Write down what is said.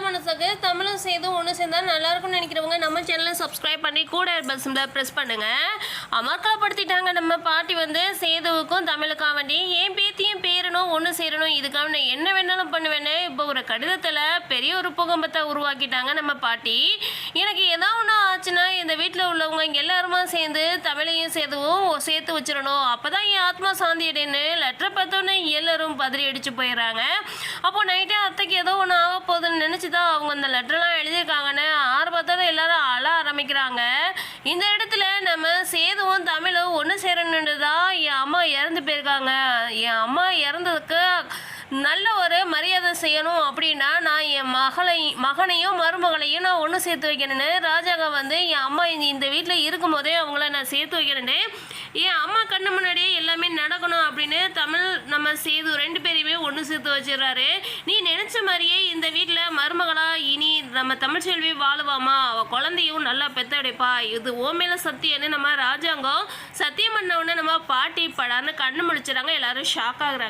மனசுக்கு தமிழும் சேதும் ஒன்று சேர்ந்தா நல்லா இருக்கும்னு நினைக்கிறவங்க நம்ம சேனலை சப்ஸ்கிரைப் பண்ணி கூட பெல் சிம்பலை ப்ரெஸ் பண்ணுங்க. அமர்க்கலப்படுத்திட்டாங்க நம்ம பாட்டி வந்து சேதுவுக்கும் தமிழுக்காக வேண்டி என் பேத்தியும் பேரணும் ஒன்று சேரணும், இதுக்காக நான் என்ன வேணாலும் பண்ணுவேன்னு இப்போ ஒரு கடிதத்தில் பெரிய ஒரு பூகம்பத்தை உருவாக்கிட்டாங்க நம்ம பாட்டி. எனக்கு ஏதாவது ஒன்று ஆச்சுன்னா இந்த வீட்டில் உள்ளவங்க இங்கே எல்லாருமா சேர்ந்து தமிழையும் சேதுவும் சேர்த்து வச்சிடணும், அப்போ தான் என் ஆத்மா சாந்தி அடைன்னு லெட்டரை பார்த்தோன்னே எல்லாரும் பதறி அடிச்சு போயிடுறாங்க. அப்போ நைட்டே அத்தைக்கு ஏதோ ஒன்று ஆக போகுதுன்னு நினச்சி தான் அவங்க அந்த லெட்டர்லாம் எழுதியிருக்காங்கன்னு ஆர்வத்தோடு எல்லாரும் அழ ஆரம்பிக்கிறாங்க. இந்த இடத்துல நம்ம சேதுவும் தமிழும் ஒன்று சேரணுன்னு தான் என் அம்மா இறந்து போயிருக்காங்க. என் அம்மா இறந்ததுக்கு நல்ல ஒரு மரியாதை செய்யணும் அப்படின்னா நான் என் மகனையும் மருமகளையும் நான் ஒன்று சேர்த்து வைக்கணுன்னு ராஜாங்க வந்து என் அம்மா இந்த வீட்டில் இருக்கும் போதே அவங்கள நான் சேர்த்து வைக்கணுன்னு என் அம்மா கண்ணு முன்னாடியே எல்லாமே நடக்கணும் அப்படின்னு தமிழ் நம்ம சேது ரெண்டு பேரையுமே ஒன்று சேர்த்து வச்சிடறாரு. நீ நினச்ச மாதிரியே இந்த வீட்டில் மருமகளா இனி நம்ம தமிழ்ச்செல்வி வாழுவாமா, அவள் குழந்தையும் நல்லா பெத்தடைப்பா, இது ஓ மேலே சத்தியன்னு நம்ம ராஜாங்கம் சத்தியம் பண்ணவுடனே நம்ம பாட்டி படான்னு கண்ணு முழிச்சிடறாங்க. எல்லாரும் ஷாக் ஆகுறாங்க.